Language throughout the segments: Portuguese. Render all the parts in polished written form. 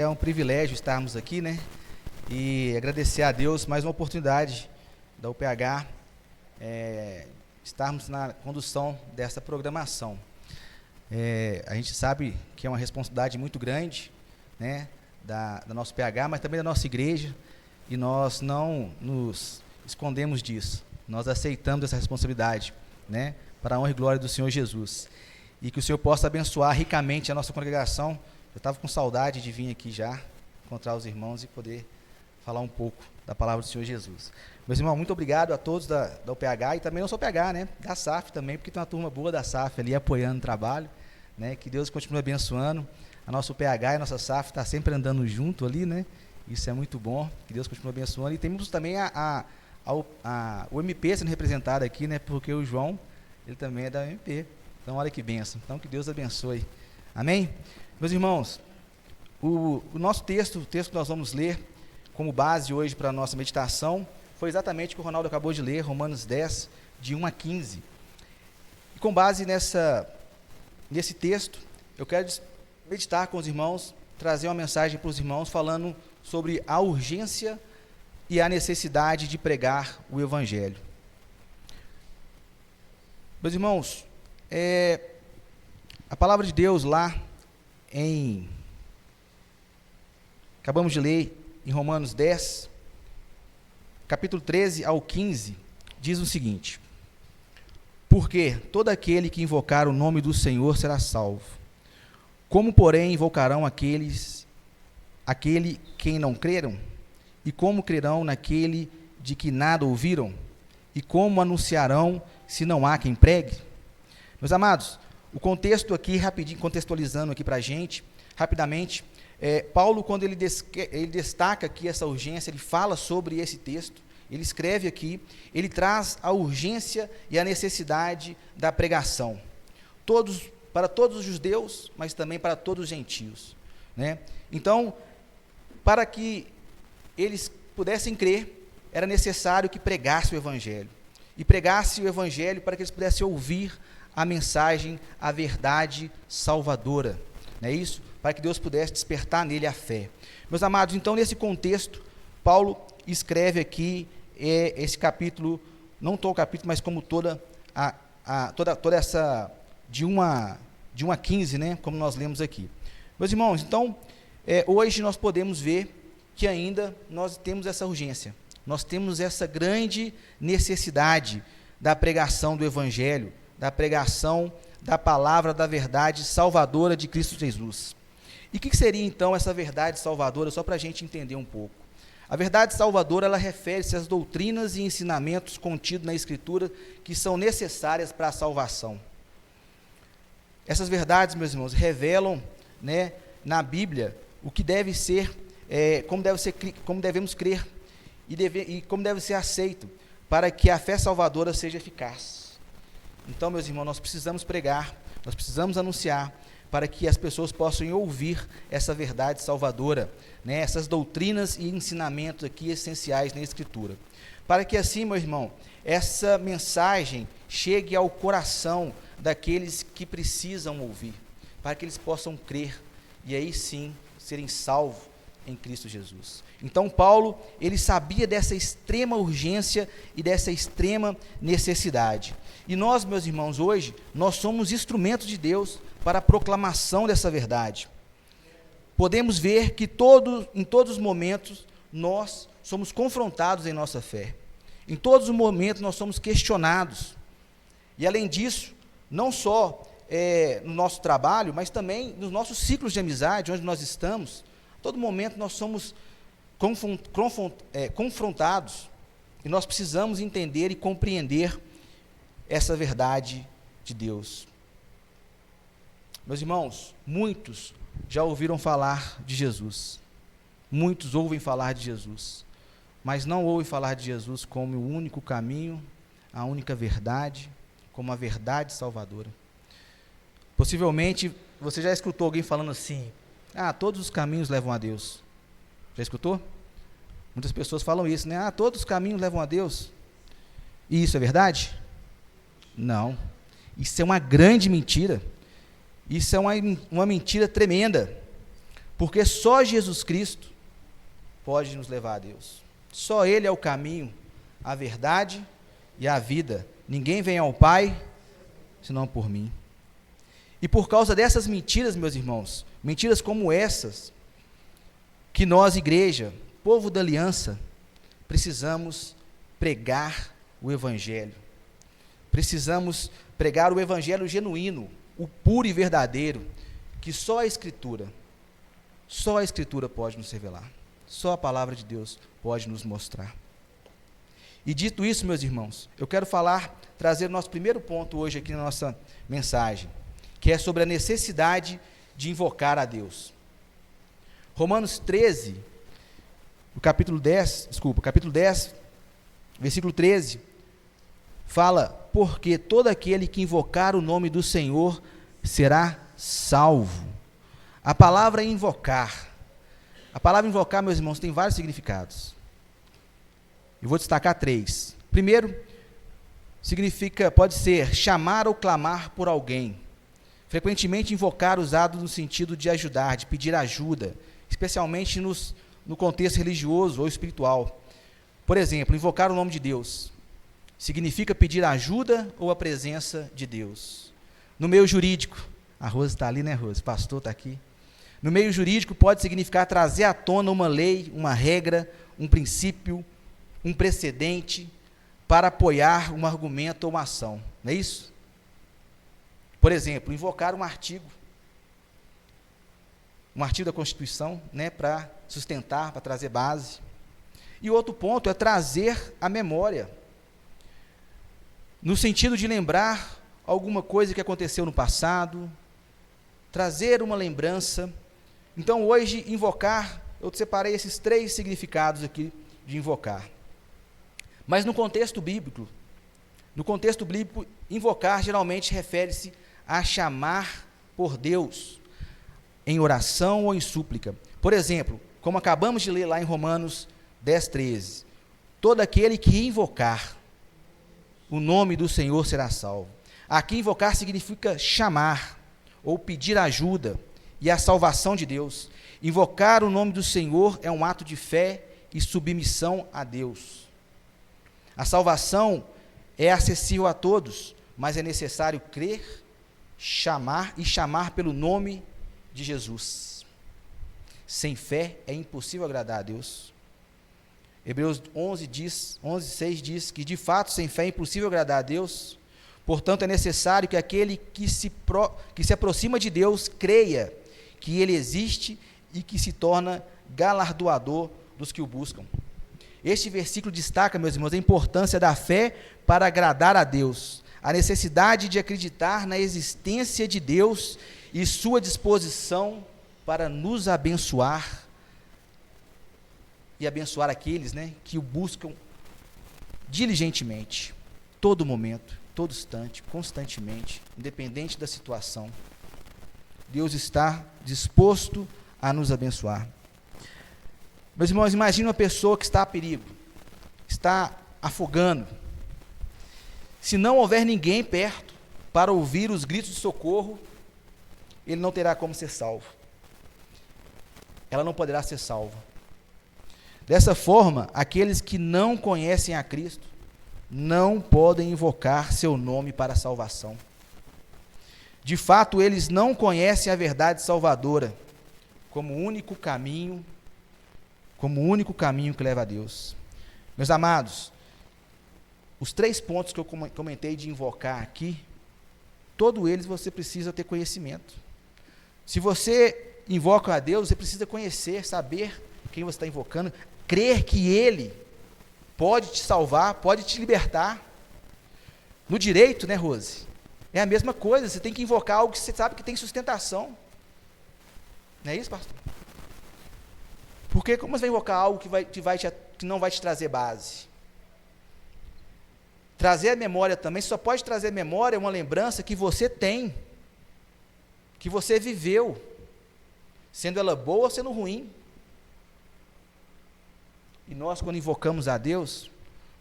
É um privilégio estarmos aqui, né? E agradecer a Deus mais uma oportunidade da UPH estarmos na condução dessa programação. A gente sabe que é uma responsabilidade muito grande, né, da nossa UPH, mas também da nossa igreja, e nós não nos escondemos disso. Nós aceitamos essa responsabilidade, né, para a honra e glória do Senhor Jesus. E que o Senhor possa abençoar ricamente a nossa congregação. Eu estava com saudade de vir aqui já, encontrar os irmãos e poder falar um pouco da palavra do Senhor Jesus. Meus irmãos, muito obrigado a todos da UPH, e também não só UPH, né, da SAF também, porque tem uma turma boa da SAF ali apoiando o trabalho, né, que Deus continue abençoando. A nossa UPH e a nossa SAF está sempre andando junto ali, né, isso é muito bom, que Deus continue abençoando. E temos também o MP sendo representado aqui, né, porque o João, ele também é da MP. Então, olha que bênção. Então, que Deus abençoe. Amém? Meus irmãos, o nosso texto, o texto que nós vamos ler como base hoje para a nossa meditação, foi exatamente o que o Ronaldo acabou de ler, Romanos 10, de 1 a 15. E com base nesse texto, eu quero meditar com os irmãos, trazer uma mensagem para os irmãos falando sobre a urgência e a necessidade de pregar o Evangelho. Meus irmãos, a palavra de Deus lá acabamos de ler em Romanos 10, capítulo 13 ao 15, diz o seguinte: porque todo aquele que invocar o nome do Senhor será salvo. Como, porém, invocarão aquele quem não creram? E como crerão naquele de que nada ouviram? E como anunciarão se não há quem pregue? Meus amados, o contexto aqui, rapidinho, contextualizando aqui para a gente, rapidamente, Paulo, quando ele destaca aqui essa urgência, ele fala sobre esse texto, ele escreve aqui, ele traz a urgência e a necessidade da pregação, para todos os judeus, mas também para todos os gentios, né? Então, para que eles pudessem crer, era necessário que pregasse o Evangelho, e pregasse o Evangelho para que eles pudessem ouvir a mensagem, a verdade salvadora, não é isso? Para que Deus pudesse despertar nele a fé. Meus amados, então, nesse contexto, Paulo escreve aqui esse capítulo, não todo o capítulo, mas como toda essa, de 1 a 15, né, como nós lemos aqui. Meus irmãos, então, hoje nós podemos ver que ainda nós temos essa urgência, nós temos essa grande necessidade da pregação do Evangelho, da pregação da palavra da verdade salvadora de Cristo Jesus. E o que seria então essa verdade salvadora, só para a gente entender um pouco? A verdade salvadora, ela refere-se às doutrinas e ensinamentos contidos na Escritura que são necessárias para a salvação. Essas verdades, meus irmãos, revelam, né, na Bíblia o que deve ser, como devemos crer e como deve ser aceito para que a fé salvadora seja eficaz. Então, meus irmãos, nós precisamos pregar, nós precisamos anunciar, para que as pessoas possam ouvir essa verdade salvadora, né, essas doutrinas e ensinamentos aqui essenciais na Escritura. Para que assim, meu irmão, essa mensagem chegue ao coração daqueles que precisam ouvir, para que eles possam crer e aí sim serem salvos em Cristo Jesus. Então Paulo, ele sabia dessa extrema urgência e dessa extrema necessidade. E nós, meus irmãos, hoje, nós somos instrumentos de Deus para a proclamação dessa verdade. Podemos ver que em todos os momentos, nós somos confrontados em nossa fé. Em todos os momentos, nós somos questionados. E além disso, não só no nosso trabalho, mas também nos nossos ciclos de amizade, onde nós estamos, a todo momento nós somos confrontados, e nós precisamos entender e compreender essa verdade de Deus. Meus irmãos, muitos já ouviram falar de Jesus, muitos ouvem falar de Jesus, mas não ouvem falar de Jesus como o único caminho, a única verdade, como a verdade salvadora. Possivelmente, você já escutou alguém falando assim: todos os caminhos levam a Deus. Já escutou? Muitas pessoas falam isso, né? Todos os caminhos levam a Deus. E isso é verdade? Não. Isso é uma grande mentira. Isso é uma mentira tremenda. Porque só Jesus Cristo pode nos levar a Deus. Só Ele é o caminho, a verdade e a vida. Ninguém vem ao Pai senão por mim. E por causa dessas mentiras, meus irmãos, mentiras como essas, que nós, igreja, povo da aliança, precisamos pregar o Evangelho. Precisamos pregar o Evangelho genuíno, o puro e verdadeiro, que só a Escritura pode nos revelar. Só a palavra de Deus pode nos mostrar. E dito isso, meus irmãos, eu quero trazer o nosso primeiro ponto hoje aqui na nossa mensagem, que é sobre a necessidade de invocar a Deus. Romanos 13, capítulo 10, versículo 13, fala: porque todo aquele que invocar o nome do Senhor será salvo. A palavra invocar, meus irmãos, tem vários significados. Eu vou destacar 3. Primeiro, pode ser chamar ou clamar por alguém. Frequentemente invocar usado no sentido de ajudar, de pedir ajuda, especialmente no contexto religioso ou espiritual. Por exemplo, invocar o nome de Deus significa pedir ajuda ou a presença de Deus. No meio jurídico, a Rose está ali, né, Rose? O pastor está aqui. No meio jurídico pode significar trazer à tona uma lei, uma regra, um princípio, um precedente para apoiar um argumento ou uma ação. Não é isso? Por exemplo, invocar um artigo da Constituição, né, para sustentar, para trazer base. E outro ponto é trazer a memória, no sentido de lembrar alguma coisa que aconteceu no passado, trazer uma lembrança. Então, hoje, invocar, eu separei esses 3 significados aqui de invocar. Mas no contexto bíblico, invocar geralmente refere-se a chamar por Deus, em oração ou em súplica. Por exemplo, como acabamos de ler lá em Romanos 10:13, todo aquele que invocar o nome do Senhor será salvo. Aqui invocar significa chamar ou pedir ajuda e a salvação de Deus. Invocar o nome do Senhor é um ato de fé e submissão a Deus. A salvação é acessível a todos, mas é necessário crer, chamar pelo nome de Jesus. Sem fé é impossível agradar a Deus. Hebreus 11:6 diz que, de fato, sem fé é impossível agradar a Deus. Portanto, é necessário que aquele que se aproxima de Deus creia que Ele existe e que se torna galardoador dos que o buscam. Este versículo destaca, meus irmãos, a importância da fé para agradar a Deus, a necessidade de acreditar na existência de Deus e sua disposição para nos abençoar e abençoar aqueles, né, que o buscam diligentemente, todo momento, todo instante, constantemente, independente da situação. Deus está disposto a nos abençoar. Meus irmãos, imagine uma pessoa que está a perigo, está afogando. Se não houver ninguém perto para ouvir os gritos de socorro, ele não terá como ser salvo. Ela não poderá ser salva. Dessa forma, aqueles que não conhecem a Cristo não podem invocar seu nome para a salvação. De fato, eles não conhecem a verdade salvadora como o único caminho que leva a Deus. Meus amados, os 3 pontos que eu comentei de invocar aqui, todos eles você precisa ter conhecimento. Se você invoca a Deus, você precisa conhecer, saber quem você está invocando, crer que Ele pode te salvar, pode te libertar. No direito, né, Rose? É a mesma coisa, você tem que invocar algo que você sabe que tem sustentação. Não é isso, pastor? Porque como você vai invocar algo que não vai te trazer base? Trazer a memória também, só pode trazer memória uma lembrança que você tem, que você viveu, sendo ela boa ou sendo ruim. E nós, quando invocamos a Deus,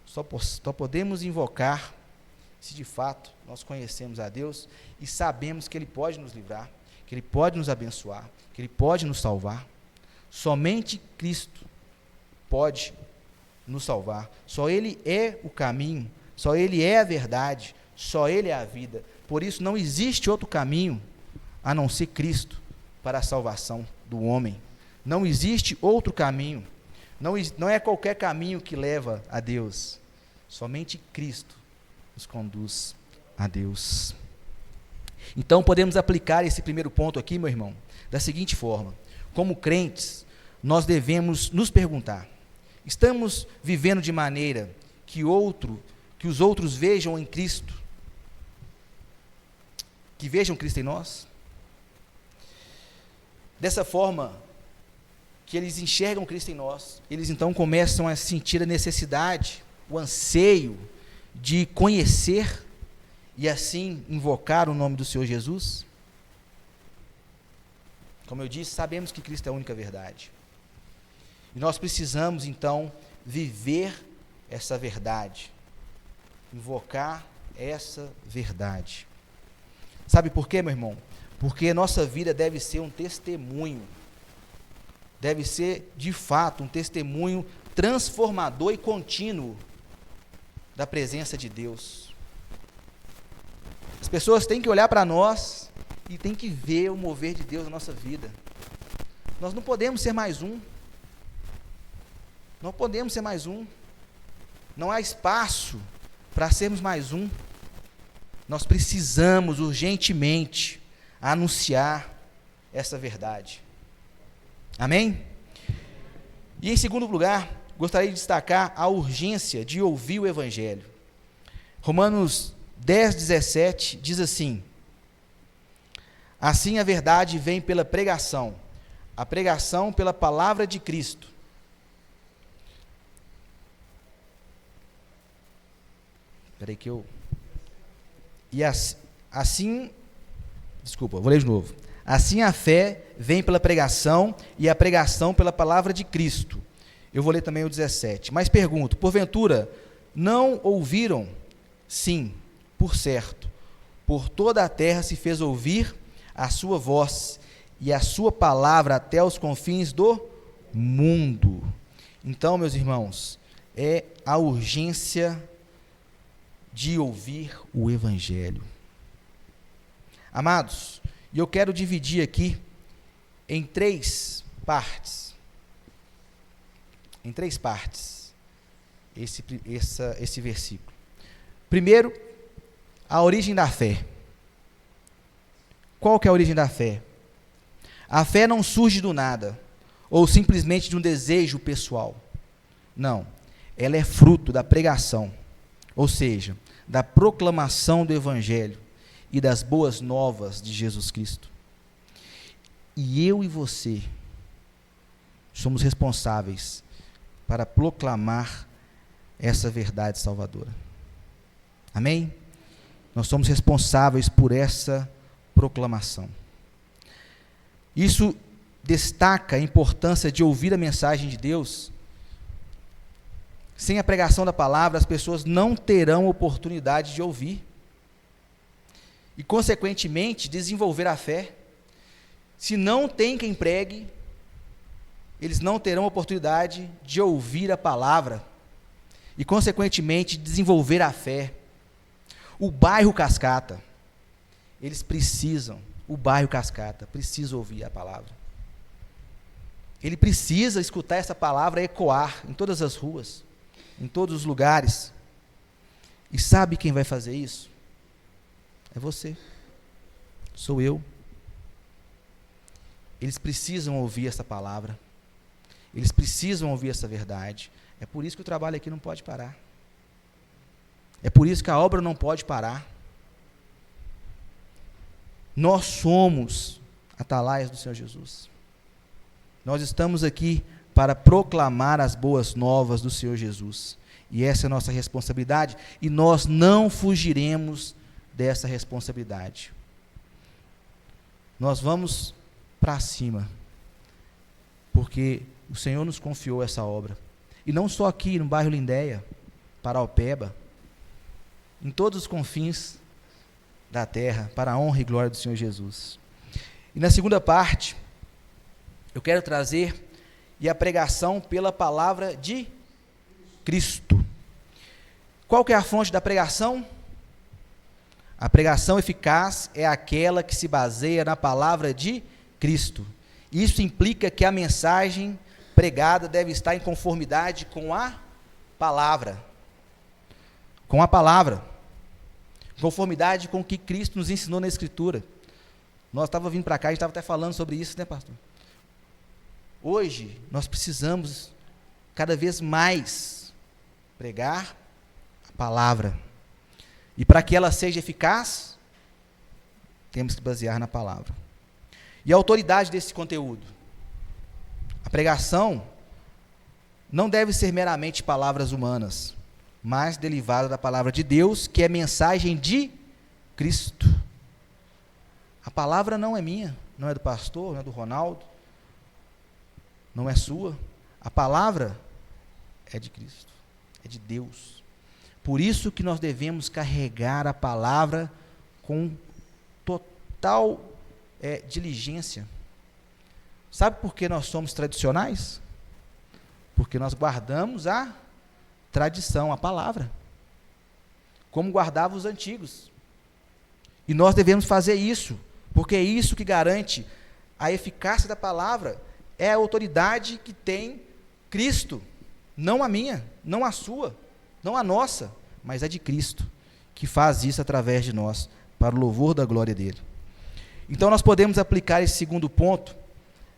só podemos invocar se de fato nós conhecemos a Deus e sabemos que Ele pode nos livrar, que Ele pode nos abençoar, que Ele pode nos salvar. Somente Cristo pode nos salvar. Só Ele é o caminho, só Ele é a verdade, só Ele é a vida. Por isso não existe outro caminho a não ser Cristo para a salvação do homem. Não existe outro caminho. Não é qualquer caminho que leva a Deus. Somente Cristo nos conduz a Deus. Então podemos aplicar esse primeiro ponto aqui, meu irmão, da seguinte forma: como crentes, nós devemos nos perguntar: estamos vivendo de maneira que os outros vejam em Cristo, que vejam Cristo em nós? Dessa forma que eles enxergam Cristo em nós, eles então começam a sentir a necessidade, o anseio de conhecer e assim invocar o nome do Senhor Jesus? Como eu disse, sabemos que Cristo é a única verdade. E nós precisamos então viver essa verdade, invocar essa verdade. Sabe por quê, meu irmão? Porque a nossa vida deve ser um testemunho, deve ser de fato um testemunho transformador e contínuo da presença de Deus. As pessoas têm que olhar para nós e têm que ver o mover de Deus na nossa vida. Nós não podemos ser mais um. Não podemos ser mais um. Não há espaço para sermos mais um. Nós precisamos urgentemente anunciar essa verdade. Amém? E em segundo lugar, gostaria de destacar a urgência de ouvir o Evangelho. Romanos 10:17 diz assim: assim a verdade vem pela pregação, a pregação pela palavra de Cristo. Espera aí que eu... vou ler de novo. Assim a fé vem pela pregação, e a pregação pela palavra de Cristo. Eu vou ler também o 17. Mas pergunto: porventura, não ouviram? Sim, por certo. Por toda a terra se fez ouvir a sua voz, e a sua palavra até os confins do mundo. Então, meus irmãos, é a urgência de ouvir o Evangelho. Amados, e eu quero dividir aqui em três partes. Esse versículo. Primeiro, a origem da fé. Qual que é a origem da fé? A fé não surge do nada, ou simplesmente de um desejo pessoal. Não, ela é fruto da pregação, ou seja, da proclamação do Evangelho e das boas novas de Jesus Cristo. E eu e você somos responsáveis para proclamar essa verdade salvadora. Amém? Nós somos responsáveis por essa proclamação. Isso destaca a importância de ouvir a mensagem de Deus. Sem a pregação da palavra, as pessoas não terão oportunidade de ouvir e, consequentemente, desenvolver a fé. Se não tem quem pregue, eles não terão oportunidade de ouvir a palavra e, consequentemente, desenvolver a fé. O bairro Cascata precisa ouvir a palavra. Ele precisa escutar essa palavra ecoar em todas as ruas, em todos os lugares. E sabe quem vai fazer isso? É você. Sou eu. Eles precisam ouvir essa palavra. Eles precisam ouvir essa verdade. É por isso que o trabalho aqui não pode parar. É por isso que a obra não pode parar. Nós somos atalaias do Senhor Jesus. Nós estamos aqui para proclamar as boas novas do Senhor Jesus. E essa é a nossa responsabilidade, e nós não fugiremos dessa responsabilidade. Nós vamos para cima, porque o Senhor nos confiou essa obra. E não só aqui no bairro Lindéia, Paraupeba, em todos os confins da terra, para a honra e glória do Senhor Jesus. E na segunda parte, eu quero trazer a pregação pela palavra de Cristo. Qual que é a fonte da pregação? A pregação eficaz é aquela que se baseia na palavra de Cristo. Isso implica que a mensagem pregada deve estar em conformidade com a palavra. Com a palavra. Conformidade com o que Cristo nos ensinou na Escritura. Nós estávamos vindo para cá, a gente estava até falando sobre isso, né, pastor? Hoje, nós precisamos cada vez mais pregar a palavra. E para que ela seja eficaz, temos que basear na palavra. E a autoridade desse conteúdo? A pregação não deve ser meramente palavras humanas, mas derivada da palavra de Deus, que é mensagem de Cristo. A palavra não é minha, não é do pastor, não é do Ronaldo, não é sua. A palavra é de Cristo, é de Deus. Por isso que nós devemos carregar a palavra com total diligência. Sabe por que nós somos tradicionais? Porque nós guardamos a tradição, a palavra, como guardavam os antigos. E nós devemos fazer isso, porque é isso que garante a eficácia da palavra, é a autoridade que tem Cristo, não a minha, não a sua, não a nossa, mas a de Cristo, que faz isso através de nós, para o louvor da glória dele. Então nós podemos aplicar esse segundo ponto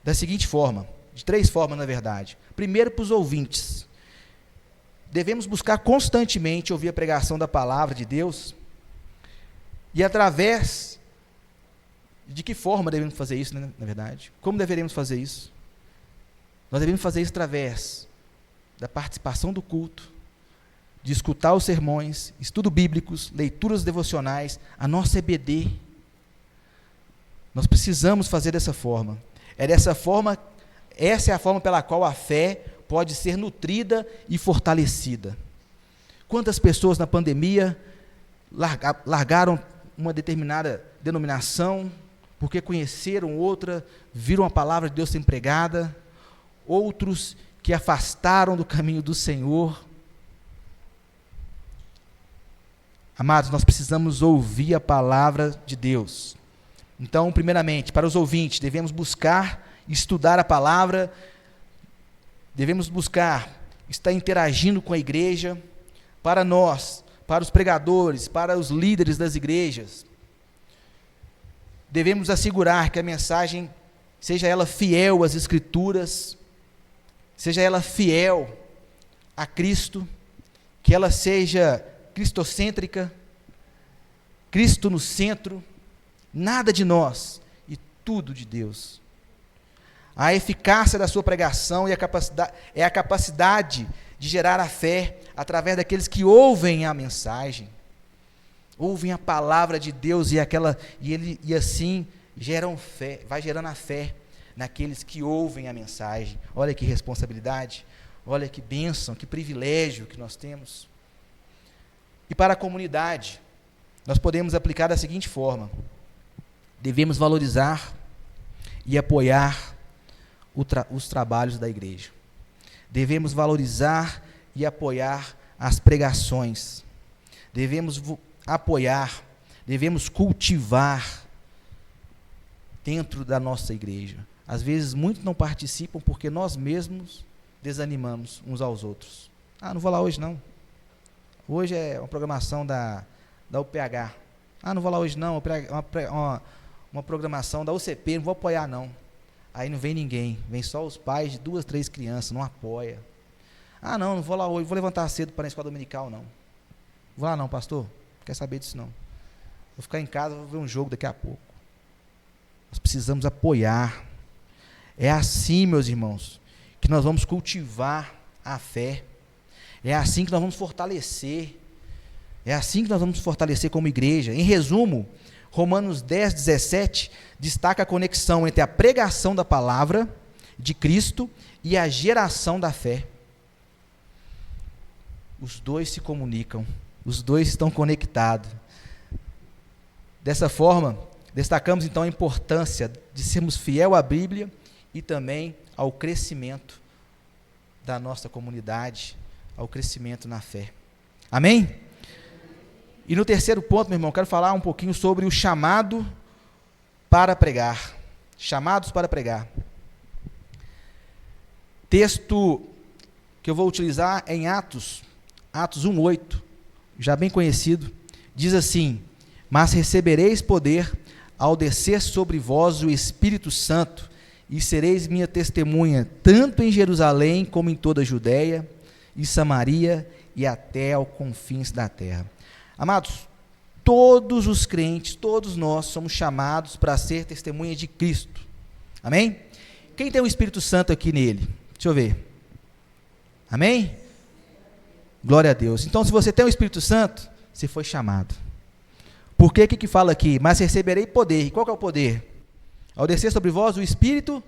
da seguinte forma, de três formas na verdade. Primeiro, para os ouvintes. Devemos buscar constantemente ouvir a pregação da palavra de Deus, e através de que forma devemos fazer isso, né, na verdade? Como deveremos fazer isso? Nós devemos fazer isso através da participação do culto, de escutar os sermões, estudos bíblicos, leituras devocionais, a nossa EBD. Nós precisamos fazer dessa forma. Essa é a forma pela qual a fé pode ser nutrida e fortalecida. Quantas pessoas na pandemia largaram uma determinada denominação, porque conheceram outra, viram a palavra de Deus sendo pregada, outros que afastaram do caminho do Senhor. Amados, nós precisamos ouvir a palavra de Deus. Então, primeiramente, para os ouvintes, devemos buscar estudar a palavra, devemos buscar estar interagindo com a igreja. Para nós, para os pregadores, para os líderes das igrejas, devemos assegurar que a mensagem, seja ela fiel às Escrituras, seja ela fiel a Cristo, que ela seja cristocêntrica, Cristo no centro, nada de nós e tudo de Deus. A eficácia da sua pregação é a capacidade de gerar a fé através daqueles que ouvem a mensagem, ouvem a palavra de Deus e assim geram fé, vai gerando a fé naqueles que ouvem a mensagem. Olha que responsabilidade, olha que bênção, que privilégio que nós temos. E para a comunidade, nós podemos aplicar da seguinte forma: devemos valorizar e apoiar os trabalhos da igreja. Devemos valorizar e apoiar as pregações. Devemos apoiar, devemos cultivar dentro da nossa igreja. Às vezes, muitos não participam porque nós mesmos desanimamos uns aos outros. Não vou lá hoje não. Hoje é uma programação da UPH. Não vou lá hoje não, uma programação da UCP, não vou apoiar não. Aí não vem ninguém, vem só os pais de 2, 3 crianças, não apoia. Não vou lá hoje, vou levantar cedo para ir na escola dominical não. Vou lá não, pastor, não quer saber disso não. Vou ficar em casa, vou ver um jogo daqui a pouco. Nós precisamos apoiar. É assim, meus irmãos, que nós vamos cultivar a fé. É assim que nós vamos fortalecer. É assim que nós vamos fortalecer como igreja. Em resumo, Romanos 10, 17 destaca a conexão entre a pregação da palavra de Cristo e a geração da fé. Os dois se comunicam, os dois estão conectados. Dessa forma, destacamos então a importância de sermos fiel à Bíblia e também ao crescimento da nossa comunidade, ao crescimento na fé. Amém? E no terceiro ponto, meu irmão, quero falar um pouquinho sobre o chamado para pregar. Chamados para pregar. Texto que eu vou utilizar é em Atos 1:8, já bem conhecido, diz assim: mas recebereis poder ao descer sobre vós o Espírito Santo, e sereis minha testemunha, tanto em Jerusalém como em toda a Judéia e Samaria e até aos confins da terra. Amados, todos os crentes, todos nós somos chamados para ser testemunha de Cristo. Amém? Quem tem o Espírito Santo aqui nele? Deixa eu ver. Amém? Glória a Deus. Então, se você tem o Espírito Santo, você foi chamado. Por que fala aqui? Mas receberei poder. E qual que é o poder? Ao descer sobre vós o Espírito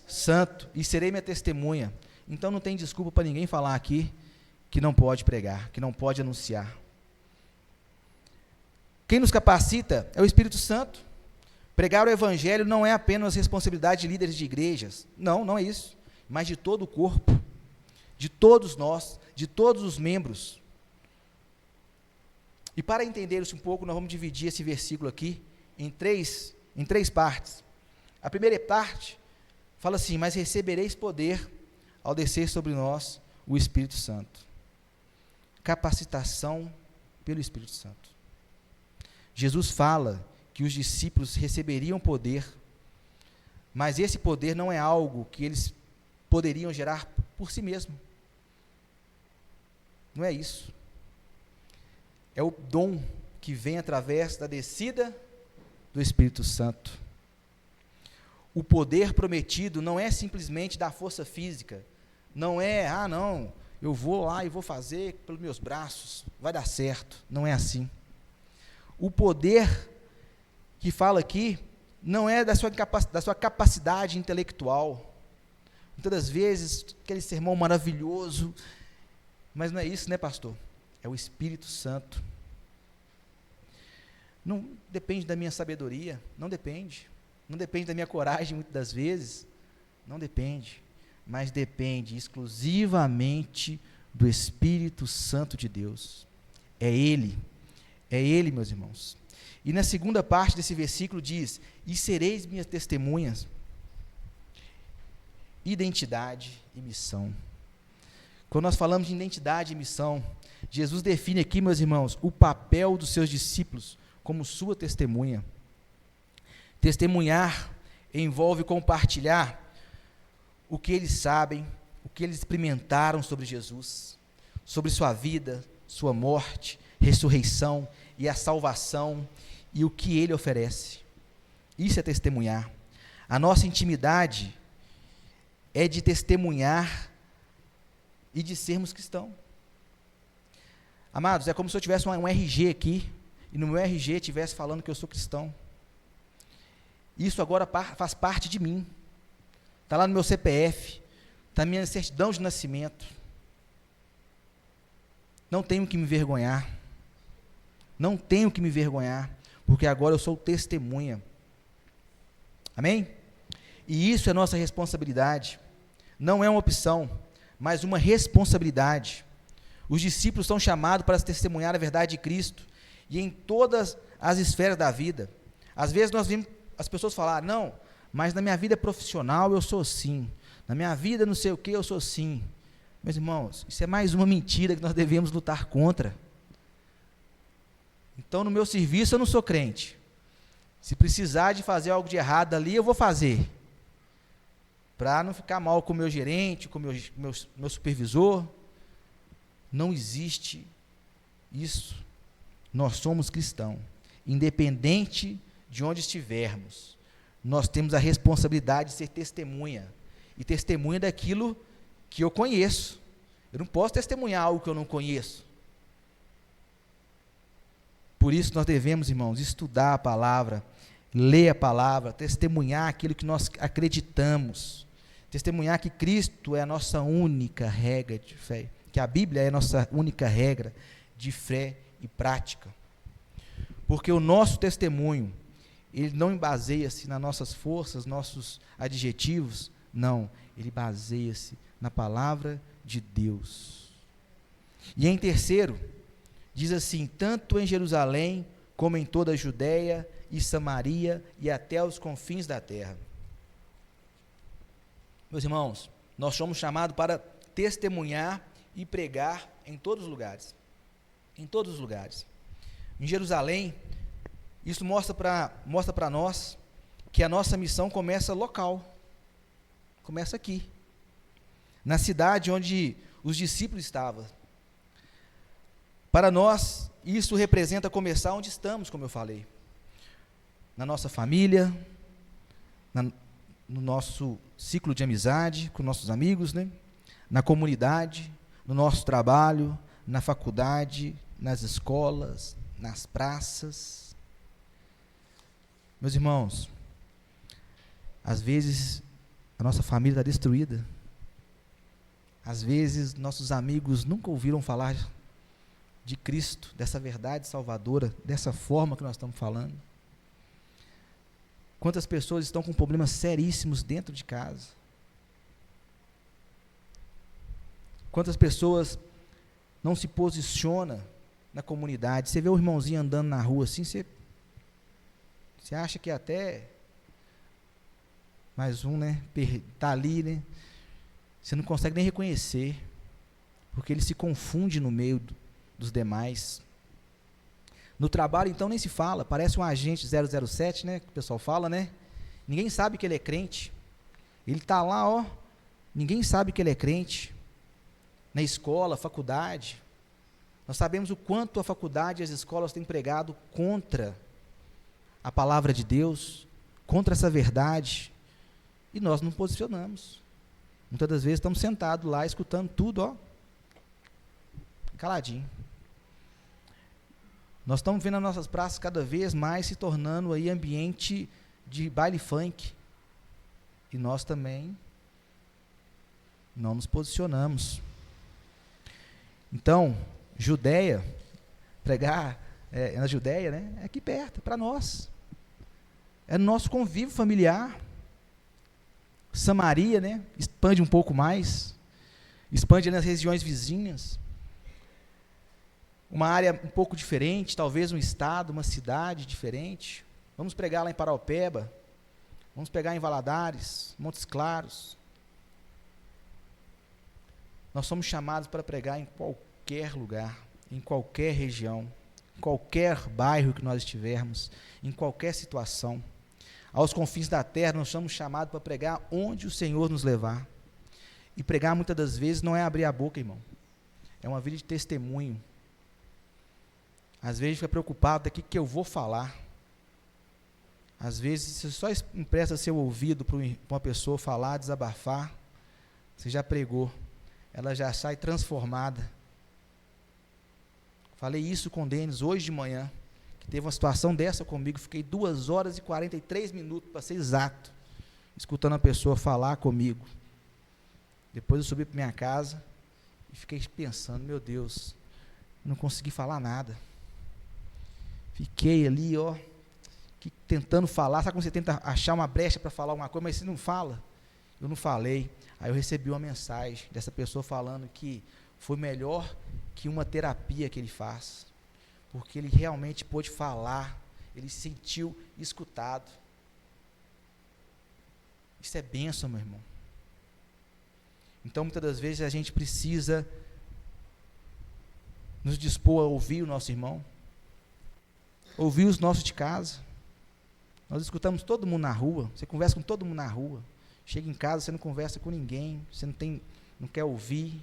Santo, e serei minha testemunha. Então não tem desculpa para ninguém falar aqui que não pode pregar, que não pode anunciar. Quem nos capacita é o Espírito Santo. Pregar o Evangelho não é apenas responsabilidade de líderes de igrejas. Não é isso. Mas de todo o corpo, de todos nós, de todos os membros. E para entender isso um pouco, nós vamos dividir esse versículo aqui em três partes. A primeira parte fala assim: mas recebereis poder ao descer sobre nós o Espírito Santo. Capacitação pelo Espírito Santo. Jesus fala que os discípulos receberiam poder, mas esse poder não é algo que eles poderiam gerar por si mesmo. Não é isso. É o dom que vem através da descida do Espírito Santo. O poder prometido não é simplesmente da força física, não é, eu vou lá e vou fazer pelos meus braços, vai dar certo, não é assim. O poder que fala aqui não é da sua capacidade intelectual. Muitas das vezes, aquele sermão maravilhoso, mas não é isso, né, pastor? É o Espírito Santo. Não depende da minha sabedoria, não depende da minha coragem, muitas das vezes, não depende, mas depende exclusivamente do Espírito Santo de Deus. É Ele, meus irmãos. E na segunda parte desse versículo diz: e sereis minhas testemunhas. Identidade e missão. Quando nós falamos de identidade e missão, Jesus define aqui, meus irmãos, o papel dos seus discípulos como sua testemunha. Testemunhar envolve compartilhar o que eles sabem, o que eles experimentaram sobre Jesus, sobre sua vida, sua morte, ressurreição e a salvação e o que ele oferece. Isso é testemunhar. A nossa intimidade é de testemunhar e de sermos cristãos. Amados, é como se eu tivesse um RG aqui, e no meu RG estivesse falando que eu sou cristão. Isso agora faz parte de mim. Está lá no meu CPF, está na minha certidão de nascimento. Não tenho que me vergonhar. Não tenho que me vergonhar, porque agora eu sou testemunha. Amém? E isso é nossa responsabilidade. Não é uma opção, mas uma responsabilidade. Os discípulos são chamados para testemunhar a verdade de Cristo, e em todas as esferas da vida. Às vezes nós vimos as pessoas falar: não, mas na minha vida profissional eu sou assim, na minha vida não sei o que eu sou assim. Meus irmãos, isso é mais uma mentira que nós devemos lutar contra. Então no meu serviço eu não sou crente. Se precisar de fazer algo de errado ali, eu vou fazer, para não ficar mal com o meu gerente, com o meu supervisor. Não existe isso. Nós somos cristãos, independente de onde estivermos, nós temos a responsabilidade de ser testemunha, e testemunha daquilo que eu conheço. Eu não posso testemunhar algo que eu não conheço. Por isso nós devemos, irmãos, estudar a palavra, ler a palavra, testemunhar aquilo que nós acreditamos, testemunhar que Cristo é a nossa única regra de fé, que a Bíblia é a nossa única regra de fé e prática. Porque o nosso testemunho ele não baseia-se nas nossas forças, nossos adjetivos, não, ele baseia-se na palavra de Deus. E em terceiro, diz assim, tanto em Jerusalém, como em toda a Judéia e Samaria e até os confins da terra. Meus irmãos, nós somos chamados para testemunhar e pregar em todos os lugares. Em todos os lugares. Em Jerusalém, isso mostra para nós que a nossa missão começa local. Começa aqui. Na cidade onde os discípulos estavam. Para nós, isso representa começar onde estamos, como eu falei. Na nossa família, no nosso ciclo de amizade, com nossos amigos, né? Na comunidade, no nosso trabalho, na faculdade, nas escolas, nas praças. Meus irmãos, às vezes a nossa família está destruída. Às vezes nossos amigos nunca ouviram falar de Cristo, dessa verdade salvadora, dessa forma que nós estamos falando. Quantas pessoas estão com problemas seríssimos dentro de casa? Quantas pessoas não se posicionam na comunidade? Você vê o irmãozinho andando na rua assim, você acha que até mais um, né? Está ali, né? Você não consegue nem reconhecer, porque ele se confunde no meio dos demais. No trabalho, então, nem se fala, parece um agente 007, né, que o pessoal fala, né? Ninguém sabe que ele é crente. Ele está lá, ó, ninguém sabe que ele é crente. Na escola, faculdade. Nós sabemos o quanto a faculdade e as escolas têm pregado contra a palavra de Deus, contra essa verdade, e nós não posicionamos. Muitas das vezes estamos sentados lá, escutando tudo, ó, caladinho. Nós estamos vendo as nossas praças cada vez mais se tornando aí ambiente de baile funk. E nós também não nos posicionamos. Então, Judéia, pregar na Judéia, né, é aqui perto, é para nós. É no nosso convívio familiar. Samaria, né, expande um pouco mais, expande nas regiões vizinhas. Uma área um pouco diferente, talvez um estado, uma cidade diferente. Vamos pregar lá em Paraupeba, vamos pregar em Valadares, Montes Claros. Nós somos chamados para pregar em qualquer lugar, em qualquer região, em qualquer bairro que nós estivermos, em qualquer situação. Aos confins da terra, nós somos chamados para pregar onde o Senhor nos levar. E pregar, muitas das vezes, não é abrir a boca, irmão. É uma vida de testemunho. Às vezes fica preocupado daqui que eu vou falar. Às vezes você só empresta seu ouvido para uma pessoa falar, desabafar. Você já pregou. Ela já sai transformada. Falei isso com o Denis hoje de manhã, que teve uma situação dessa comigo. Fiquei 2 horas e 43 minutos, para ser exato, escutando a pessoa falar comigo. Depois eu subi para minha casa e fiquei pensando, meu Deus, não consegui falar nada. Fiquei ali, ó, tentando falar. Sabe quando você tenta achar uma brecha para falar alguma coisa, mas você não fala? Eu não falei. Aí eu recebi uma mensagem dessa pessoa falando que foi melhor que uma terapia que ele faz, porque ele realmente pôde falar, ele se sentiu escutado. Isso é bênção, meu irmão. Então, muitas das vezes, a gente precisa nos dispor a ouvir o nosso irmão, ouvir os nossos de casa. Nós escutamos todo mundo na rua, você conversa com todo mundo na rua, chega em casa, você não conversa com ninguém, você não quer ouvir.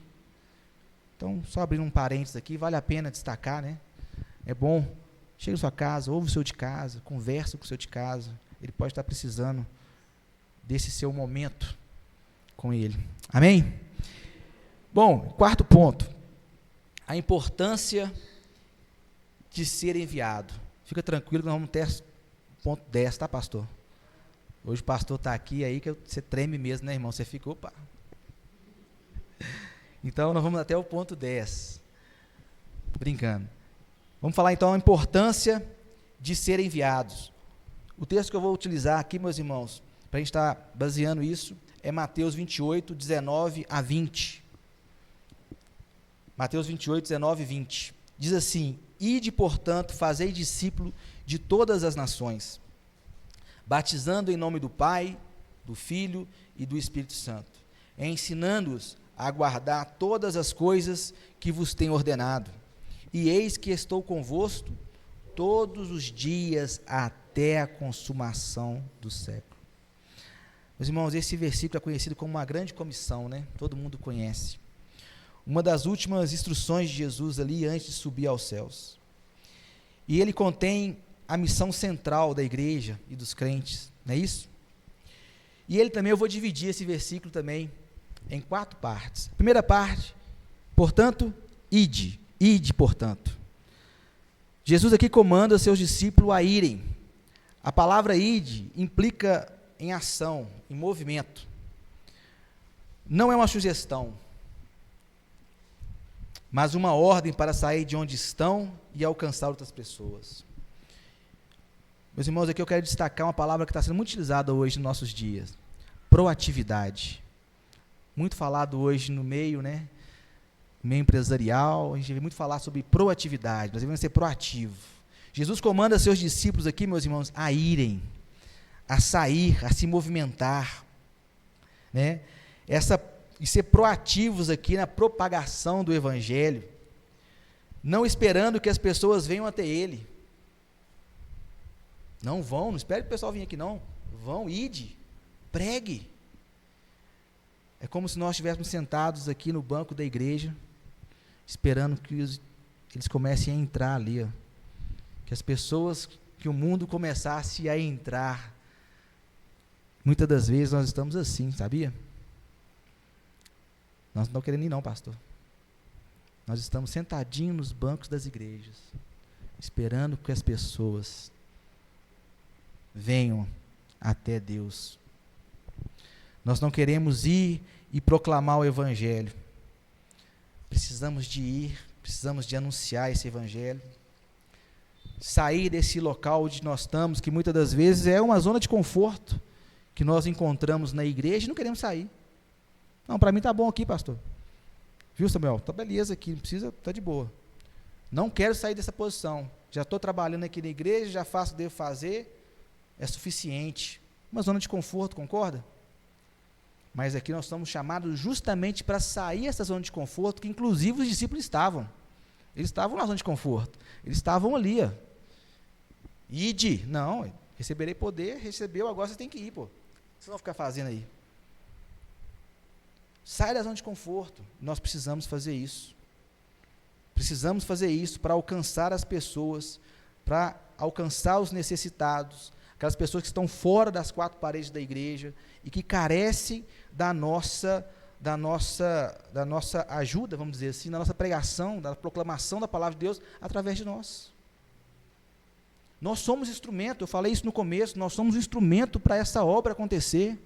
Então, só abrindo um parênteses aqui, vale a pena destacar, né? É bom, chega em sua casa, ouve o seu de casa, conversa com o seu de casa, ele pode estar precisando desse seu momento com ele. Amém? Bom, 4º ponto, a importância de ser enviado. Fica tranquilo que nós vamos ter ponto 10, tá, pastor? Hoje o pastor está aqui, aí que você treme mesmo, né, irmão? Você fica, opa. Então, nós vamos até o ponto 10. Brincando. Vamos falar, então, a importância de ser enviados. O texto que eu vou utilizar aqui, meus irmãos, para a gente estar baseando isso, é Mateus 28, 19 a 20. Mateus 28, 19 e 20. Diz assim: ide, portanto, fazei discípulo de todas as nações, batizando em nome do Pai, do Filho e do Espírito Santo, ensinando-os a guardar todas as coisas que vos tenho ordenado. E eis que estou convosco todos os dias até a consumação do século. Meus irmãos, esse versículo é conhecido como uma grande comissão, né? Todo mundo conhece. Uma das últimas instruções de Jesus ali antes de subir aos céus. E ele contém a missão central da igreja e dos crentes, não é isso? E ele também, eu vou dividir esse versículo também em 4 partes. Primeira parte, portanto, ide, portanto. Jesus aqui comanda seus discípulos a irem. A palavra ide implica em ação, em movimento. Não é uma sugestão, mas uma ordem para sair de onde estão e alcançar outras pessoas. Meus irmãos, aqui eu quero destacar uma palavra que está sendo muito utilizada hoje nos nossos dias: proatividade. Muito falado hoje no meio, né? No meio empresarial, a gente vê muito falar sobre proatividade, nós devemos ser proativos. Jesus comanda seus discípulos aqui, meus irmãos, a irem, a sair, a se movimentar, né? E ser proativos aqui na propagação do Evangelho, não esperando que as pessoas venham até Ele. Não espere que o pessoal venha aqui, não. Vão, ide, pregue. É como se nós estivéssemos sentados aqui no banco da igreja, esperando que eles comecem a entrar ali, ó. Que as pessoas, que o mundo começasse a entrar. Muitas das vezes nós estamos assim, sabia? Nós não estamos querendo ir não, pastor. Nós estamos sentadinhos nos bancos das igrejas, esperando que as pessoas venham até Deus. Nós não queremos ir e proclamar o Evangelho. Precisamos de ir, precisamos de anunciar esse Evangelho. Sair desse local onde nós estamos, que muitas das vezes é uma zona de conforto, que nós encontramos na igreja e não queremos sair. Não, para mim está bom aqui, pastor. Viu, Samuel? Está beleza aqui, não precisa, está de boa. Não quero sair dessa posição. Já estou trabalhando aqui na igreja, já faço o que devo fazer, é suficiente. Uma zona de conforto, concorda? Mas aqui nós estamos chamados justamente para sair dessa zona de conforto, que inclusive os discípulos estavam. Eles estavam na zona de conforto. Eles estavam ali, ó. Ide. Não, receberei poder, recebeu, agora você tem que ir, pô. O que vocês vão ficar fazendo aí? Sai da zona de conforto. Nós precisamos fazer isso. Precisamos fazer isso para alcançar as pessoas, para alcançar os necessitados, aquelas pessoas que estão fora das 4 paredes da igreja e que carecem da nossa ajuda, vamos dizer assim, da nossa pregação, da proclamação da palavra de Deus através de nós. Nós somos instrumento, eu falei isso no começo, nós somos instrumento para essa obra acontecer.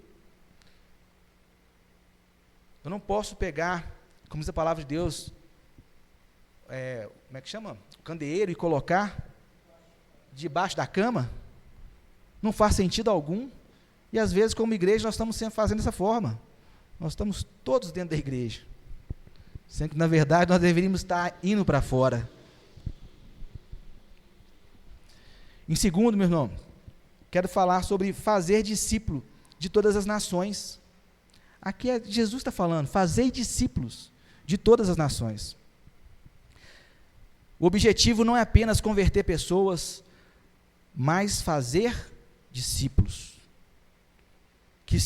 Eu não posso pegar, como diz a palavra de Deus, como é que chama? O candeeiro e colocar debaixo da cama. Não faz sentido algum. E às vezes, como igreja, nós estamos sempre fazendo dessa forma. Nós estamos todos dentro da igreja. Sendo que, na verdade, nós deveríamos estar indo para fora. Em segundo, meu irmão, quero falar sobre fazer discípulo de todas as nações. Aqui Jesus está falando, fazei discípulos de todas as nações. O objetivo não é apenas converter pessoas, mas fazer discípulos, que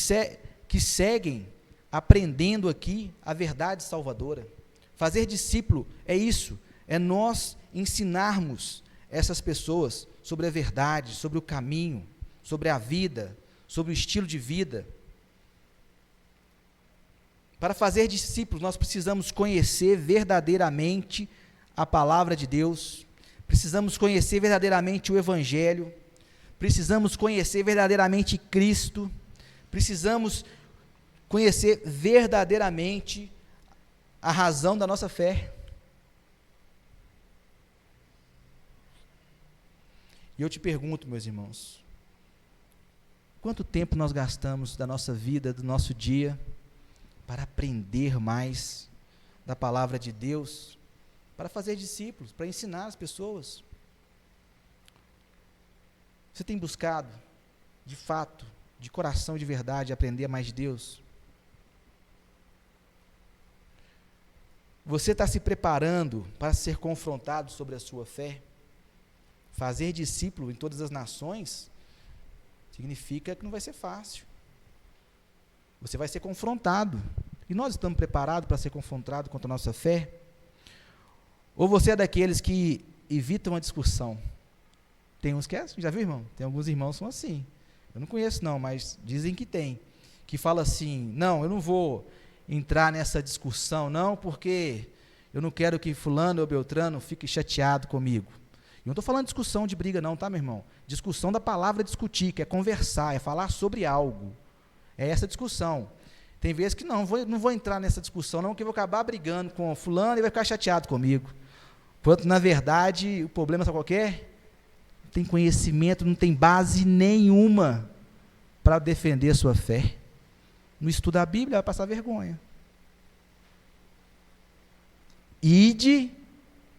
seguem aprendendo aqui a verdade salvadora. Fazer discípulo é isso, é nós ensinarmos essas pessoas sobre a verdade, sobre o caminho, sobre a vida, sobre o estilo de vida. Para fazer discípulos, nós precisamos conhecer verdadeiramente a palavra de Deus, precisamos conhecer verdadeiramente o Evangelho, precisamos conhecer verdadeiramente Cristo, precisamos conhecer verdadeiramente a razão da nossa fé. E eu te pergunto, meus irmãos, quanto tempo nós gastamos da nossa vida, do nosso dia, para aprender mais da palavra de Deus, para fazer discípulos, para ensinar as pessoas? Você tem buscado, de fato, de coração, de verdade, aprender mais de Deus? Você está se preparando para ser confrontado sobre a sua fé? Fazer discípulo em todas as nações significa que não vai ser fácil. Você vai ser confrontado. E nós estamos preparados para ser confrontados contra a nossa fé? Ou você é daqueles que evitam a discussão? Tem uns que é assim, já viu, irmão? Tem alguns irmãos que são assim. Eu não conheço não, mas dizem que tem. Que fala assim, não, eu não vou entrar nessa discussão não, porque eu não quero que fulano ou beltrano fique chateado comigo. Eu não estou falando de discussão de briga não, tá, meu irmão? Discussão da palavra discutir, que é conversar, é falar sobre algo. É essa discussão. Tem vezes que não vou entrar nessa discussão não, porque eu vou acabar brigando com fulano e vai ficar chateado comigo. Enquanto, na verdade, o problema é qualquer, não tem conhecimento, não tem base nenhuma para defender a sua fé. Não estuda a Bíblia, vai passar vergonha. Ide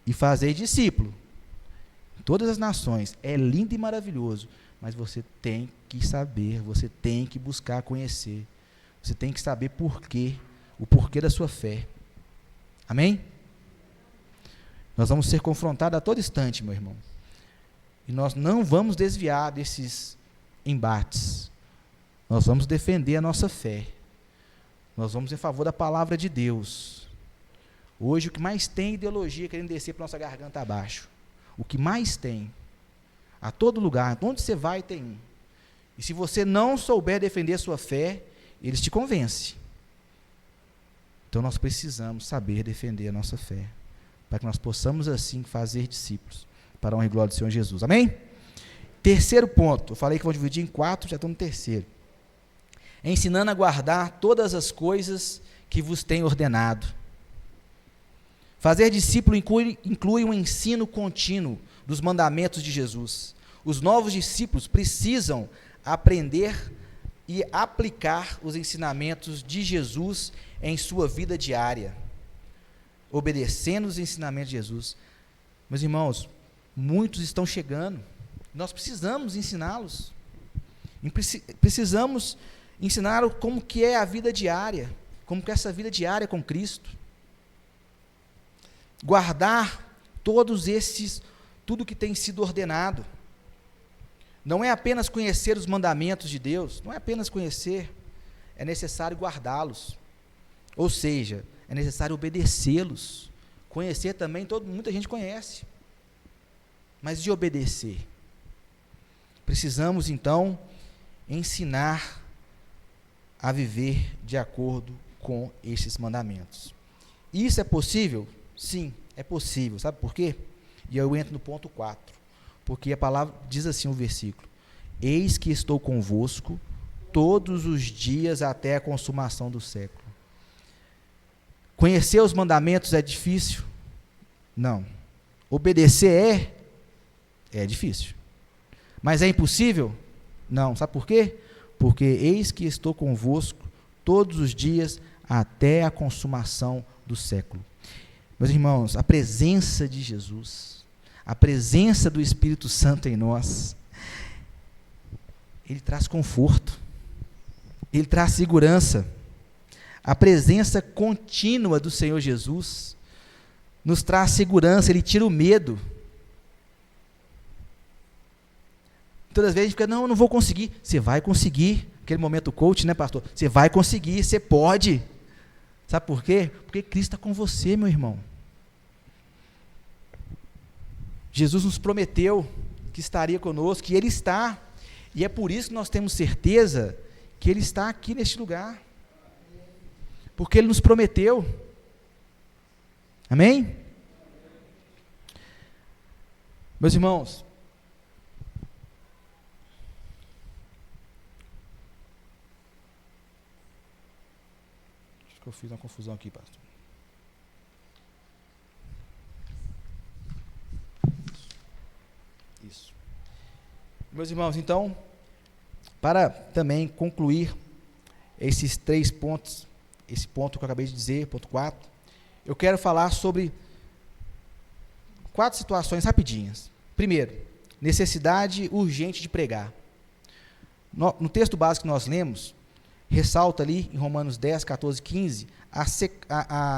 e fazei discípulo. Todas as nações, é lindo e maravilhoso, mas você tem que saber, você tem que buscar conhecer, você tem que saber o porquê da sua fé. Amém? Nós vamos ser confrontados a todo instante, meu irmão, e nós não vamos desviar desses embates, nós vamos defender a nossa fé, nós vamos em favor da palavra de Deus. Hoje o que mais tem é ideologia querendo descer para a nossa garganta abaixo. O que mais tem, a todo lugar, onde você vai tem um. E se você não souber defender a sua fé, eles te convencem. Então nós precisamos saber defender a nossa fé, para que nós possamos assim fazer discípulos, para a honra e glória do Senhor Jesus. Amém? Terceiro ponto, eu falei que vou dividir em 4, já estou no terceiro. Ensinando a guardar todas as coisas que vos tenho ordenado. Fazer discípulo inclui um ensino contínuo dos mandamentos de Jesus. Os novos discípulos precisam aprender e aplicar os ensinamentos de Jesus em sua vida diária, obedecendo os ensinamentos de Jesus. Meus irmãos, muitos estão chegando, nós precisamos ensiná-los, precisamos ensinar como que é a vida diária, como que é essa vida diária com Cristo. Guardar tudo que tem sido ordenado. Não é apenas conhecer os mandamentos de Deus, não é apenas conhecer, é necessário guardá-los. Ou seja, é necessário obedecê-los. Conhecer também, muita gente conhece, mas de obedecer. Precisamos, então, ensinar a viver de acordo com esses mandamentos. Isso é possível? Sim, é possível. Sabe por quê? E eu entro no ponto 4. Porque a palavra diz assim o versículo: eis que estou convosco todos os dias até a consumação do século. Conhecer os mandamentos é difícil? Não. Obedecer é difícil. Mas é impossível? Não. Sabe por quê? Porque eis que estou convosco todos os dias até a consumação do século. Meus irmãos, a presença de Jesus, a presença do Espírito Santo em nós, ele traz conforto, ele traz segurança. A presença contínua do Senhor Jesus nos traz segurança, ele tira o medo. Todas as vezes a gente fica, não, eu não vou conseguir. Você vai conseguir. Aquele momento coach, né, pastor? Você vai conseguir, você pode. Sabe por quê? Porque Cristo está com você, meu irmão. Jesus nos prometeu que estaria conosco, que Ele está. E é por isso que nós temos certeza que Ele está aqui neste lugar. Porque Ele nos prometeu. Amém? Meus irmãos, acho que eu fiz uma confusão aqui, pastor. Isso. Meus irmãos, então, Para também concluir esses 3 pontos, esse ponto que eu acabei de dizer, ponto 4, eu quero falar sobre 4 situações rapidinhas. Primeiro, necessidade urgente de pregar. No texto básico que nós lemos, ressalta ali em Romanos 10, 14, 15,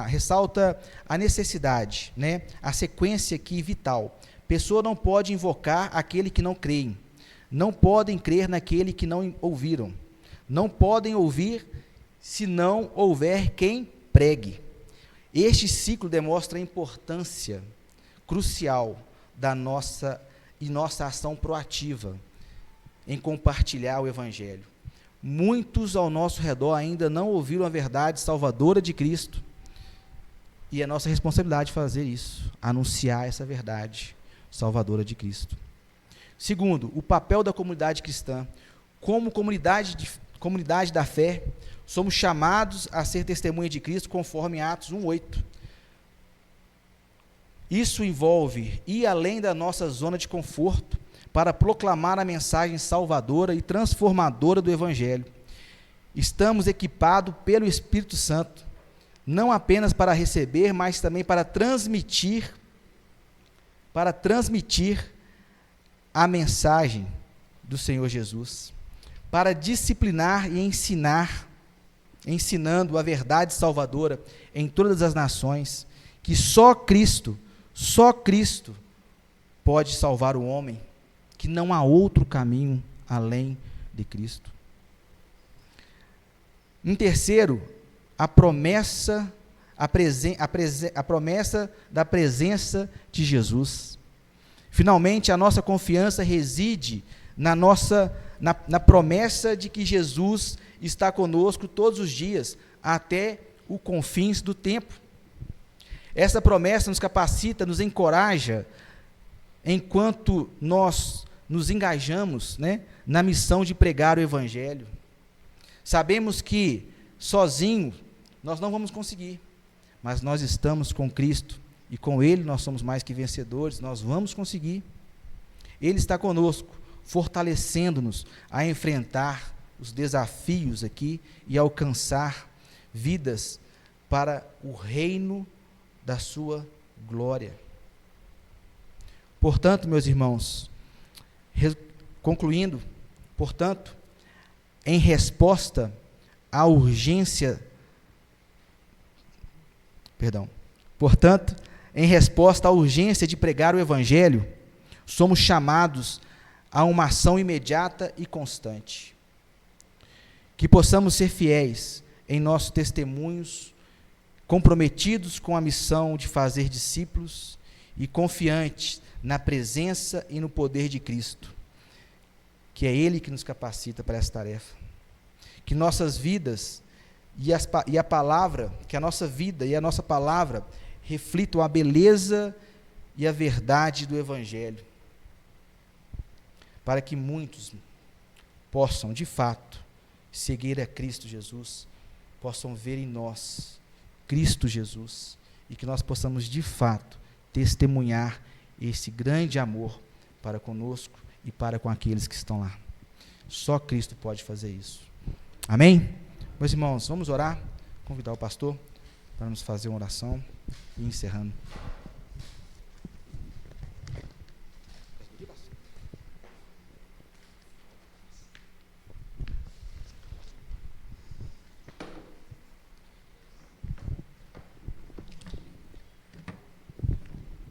ressalta a necessidade, né? A sequência aqui vital. Pessoa não pode invocar aquele que não creem, não podem crer naquele que não ouviram, não podem ouvir se não houver quem pregue. Este ciclo demonstra a importância crucial da nossa ação proativa em compartilhar o Evangelho. Muitos ao nosso redor ainda não ouviram a verdade salvadora de Cristo, e é nossa responsabilidade fazer isso, anunciar essa verdade salvadora de Cristo. Segundo, o papel da comunidade cristã. Como comunidade da fé, somos chamados a ser testemunha de Cristo, conforme Atos 1:8. Isso envolve ir além da nossa zona de conforto para proclamar a mensagem salvadora e transformadora do Evangelho. Estamos equipados pelo Espírito Santo, não apenas para receber, mas também para transmitir a mensagem do Senhor Jesus, para disciplinar e ensinando a verdade salvadora em todas as nações, que só Cristo pode salvar o homem, que não há outro caminho além de Cristo. Em terceiro, a promessa da presença de Jesus. Finalmente, a nossa confiança reside na promessa de que Jesus está conosco todos os dias, até os confins do tempo. Essa promessa nos capacita, nos encoraja, enquanto nós nos engajamos, né, na missão de pregar o Evangelho. Sabemos que sozinho nós não vamos conseguir, mas nós estamos com Cristo, e com Ele nós somos mais que vencedores, nós vamos conseguir. Ele está conosco, fortalecendo-nos a enfrentar os desafios aqui e alcançar vidas para o reino da sua glória. Portanto, meus irmãos, concluindo, portanto, em resposta à urgência de pregar o Evangelho, somos chamados a uma ação imediata e constante. Que possamos ser fiéis em nossos testemunhos, comprometidos com a missão de fazer discípulos e confiantes na presença e no poder de Cristo, que é Ele que nos capacita para essa tarefa. Que nossas vidas e a palavra, que a nossa vida e a nossa palavra reflitam a beleza e a verdade do Evangelho, para que muitos possam, de fato, seguir a Cristo Jesus, possam ver em nós Cristo Jesus, e que nós possamos, de fato, testemunhar esse grande amor para conosco e para com aqueles que estão lá. Só Cristo pode fazer isso. Amém? Meus irmãos, vamos orar, convidar o pastor para nos fazer uma oração e encerrando.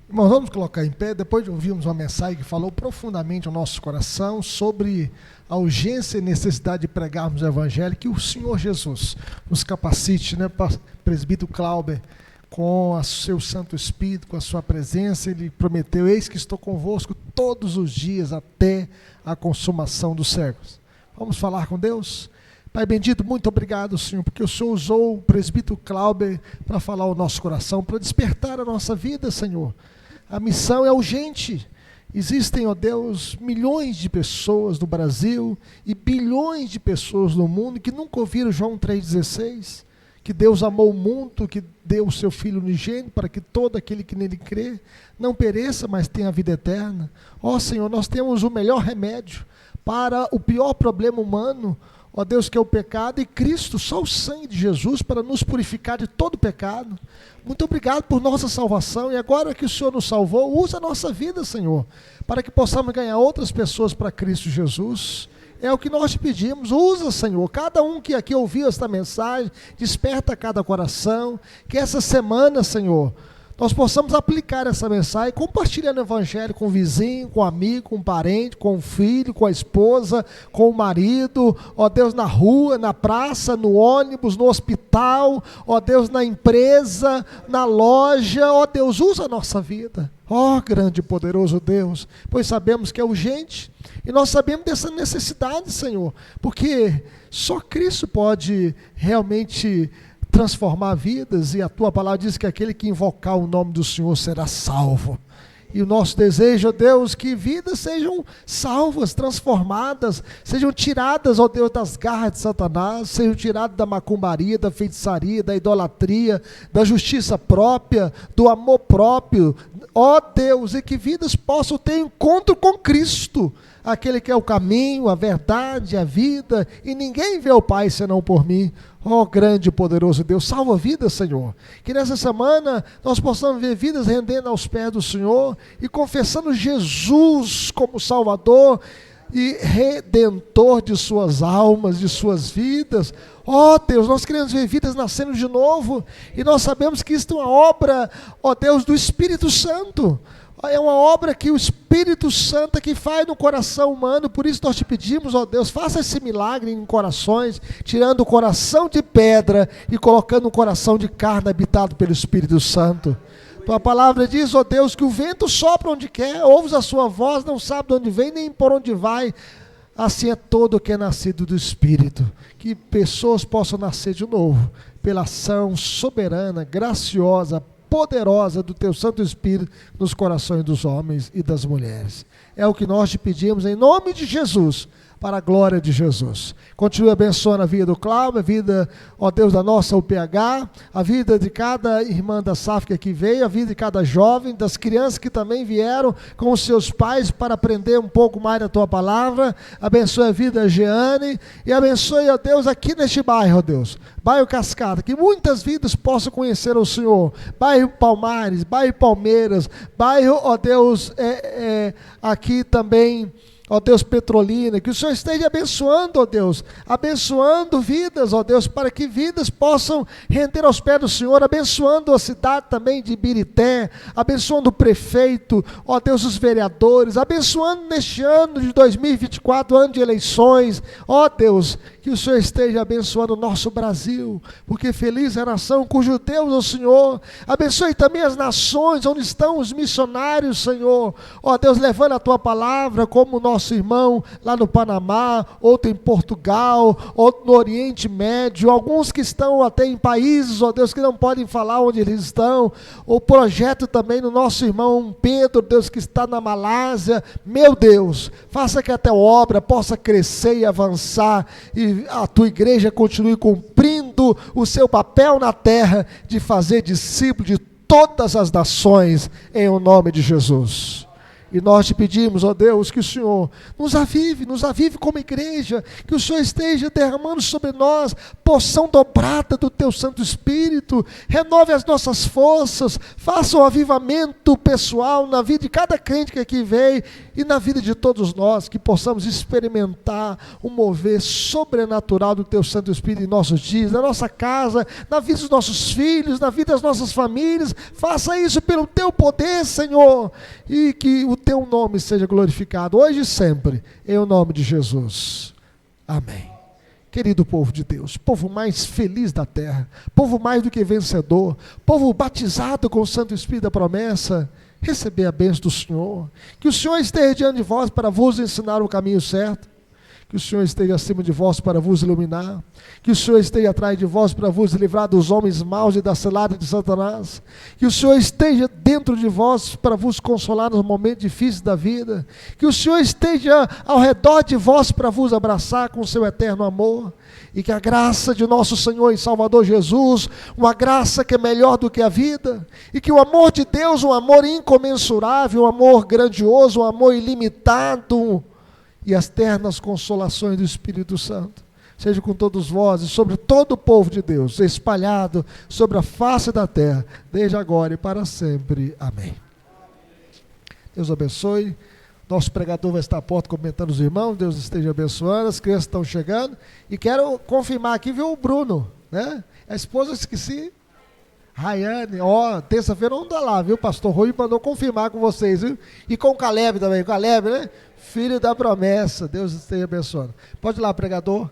Irmãos, vamos colocar em pé, depois de ouvirmos uma mensagem que falou profundamente ao nosso coração sobre a urgência e necessidade de pregarmos o Evangelho, que o Senhor Jesus nos capacite, né, presbítero Clauber, com o seu Santo Espírito, com a sua presença. Ele prometeu: eis que estou convosco todos os dias até a consumação dos séculos. Vamos falar com Deus? Pai bendito, muito obrigado, Senhor, porque o Senhor usou o presbítero Clauber para falar ao nosso coração, para despertar a nossa vida, Senhor. A missão é urgente. Existem, ó Deus, milhões de pessoas no Brasil e bilhões de pessoas no mundo que nunca ouviram João 3,16, que Deus amou o mundo, que deu o seu Filho unigênito, para que todo aquele que nele crê não pereça, mas tenha a vida eterna. Ó Senhor, nós temos o melhor remédio para o pior problema humano, ó Deus, que é o pecado, e Cristo, só o sangue de Jesus para nos purificar de todo pecado. Muito obrigado por nossa salvação, e agora que o Senhor nos salvou, usa a nossa vida, Senhor, para que possamos ganhar outras pessoas para Cristo Jesus. É o que nós te pedimos, usa, Senhor, cada um que aqui ouviu esta mensagem, desperta cada coração, que essa semana, Senhor, nós possamos aplicar essa mensagem, compartilhando o Evangelho com o vizinho, com o amigo, com o parente, com o filho, com a esposa, com o marido, ó Deus, na rua, na praça, no ônibus, no hospital, ó Deus, na empresa, na loja, ó Deus, usa a nossa vida, ó grande e poderoso Deus, pois sabemos que é urgente, e nós sabemos dessa necessidade, Senhor, porque só Cristo pode realmente transformar vidas, e a tua palavra diz que aquele que invocar o nome do Senhor será salvo. E o nosso desejo, ó Deus, que vidas sejam salvas, transformadas, sejam tiradas, ó Deus, das garras de Satanás, sejam tiradas da macumbaria, da feitiçaria, da idolatria, da justiça própria, do amor próprio, ó Deus, e que vidas possam ter encontro com Cristo, aquele que é o caminho, a verdade, a vida, e ninguém vê o Pai senão por mim. Ó grande e poderoso Deus, salva vidas, Senhor, que nessa semana nós possamos ver vidas rendendo aos pés do Senhor, e confessando Jesus como Salvador e Redentor de suas almas, de suas vidas. Ó Deus, nós queremos ver vidas nascendo de novo, e nós sabemos que isso é uma obra, ó Deus, do Espírito Santo. É uma obra que o Espírito Santo é que faz no coração humano, por isso nós te pedimos, ó Deus, faça esse milagre em corações, tirando o coração de pedra e colocando um coração de carne habitado pelo Espírito Santo. Tua palavra diz, ó Deus, que o vento sopra onde quer, ouves a sua voz, não sabe de onde vem nem por onde vai. Assim é todo o que é nascido do Espírito, que pessoas possam nascer de novo, pela ação soberana, graciosa, poderosa do teu Santo Espírito nos corações dos homens e das mulheres. É o que nós te pedimos em nome de Jesus, para a glória de Jesus. Continue abençoando a vida do Cláudio, a vida, ó Deus, da nossa UPH, a vida de cada irmã da SAF que veio, a vida de cada jovem, das crianças que também vieram com os seus pais para aprender um pouco mais da tua palavra. Abençoe a vida da Jeane e abençoe, ó Deus, aqui neste bairro, ó Deus, bairro Cascata, que muitas vidas possam conhecer o Senhor, bairro Palmares, bairro Palmeiras, bairro, ó Deus, aqui também, ó Deus, Petrolina, que o Senhor esteja abençoando, ó Deus, abençoando vidas, ó Deus, para que vidas possam render aos pés do Senhor, abençoando a cidade também de Ibirité, abençoando o prefeito, ó Deus, os vereadores, abençoando neste ano de 2024, ano de eleições, ó Deus, que o Senhor esteja abençoando o nosso Brasil, porque feliz é a nação cujo Deus é o Senhor. Abençoe também as nações onde estão os missionários, Senhor, ó Deus, levando a tua palavra, como o nosso irmão lá no Panamá, outro em Portugal, outro no Oriente Médio, alguns que estão até em países, ó Deus, que não podem falar onde eles estão. O projeto também do nosso irmão Pedro, Deus, que está na Malásia. Meu Deus, faça que a tua obra possa crescer e avançar, e a tua igreja continue cumprindo o seu papel na terra de fazer discípulos de todas as nações, em o nome de Jesus. E nós te pedimos, ó Deus, que o Senhor nos avive como igreja, que o Senhor esteja derramando sobre nós porção dobrada do teu Santo Espírito, renove as nossas forças, faça um avivamento pessoal na vida de cada crente que aqui veio e na vida de todos nós, que possamos experimentar um mover sobrenatural do teu Santo Espírito em nossos dias, na nossa casa, na vida dos nossos filhos, na vida das nossas famílias. Faça isso pelo teu poder, Senhor, e que o teu nome seja glorificado hoje e sempre, em o nome de Jesus. Amém. Querido povo de Deus, povo mais feliz da terra, povo mais do que vencedor, povo batizado com o Santo Espírito da promessa, receber a bênção do Senhor, que o Senhor esteja diante de vós para vos ensinar o caminho certo, Que o Senhor esteja acima de vós para vos iluminar. Que o Senhor esteja atrás de vós para vos livrar dos homens maus e da cilada de Satanás. Que o Senhor esteja dentro de vós para vos consolar nos momentos difíceis da vida. Que o Senhor esteja ao redor de vós para vos abraçar com o seu eterno amor. E que a graça de nosso Senhor e Salvador Jesus, uma graça que é melhor do que a vida, e que o amor de Deus, um amor incomensurável, um amor grandioso, um amor ilimitado, e as ternas consolações do Espírito Santo, seja com todos vós e sobre todo o povo de Deus, espalhado sobre a face da terra, desde agora e para sempre. Amém. Deus abençoe. Nosso pregador vai estar à porta comentando os irmãos. Deus esteja abençoando. As crianças estão chegando. E quero confirmar aqui, viu, o Bruno, né? A esposa, esqueci. Rayane, terça-feira não dá lá, viu? Pastor Rui mandou confirmar com vocês, viu? E com o Caleb também. Caleb, né? Filho da promessa. Deus esteja abençoando. Pode ir lá, pregador.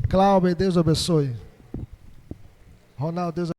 Cláudio, Deus abençoe. Ronaldo, Deus abençoe.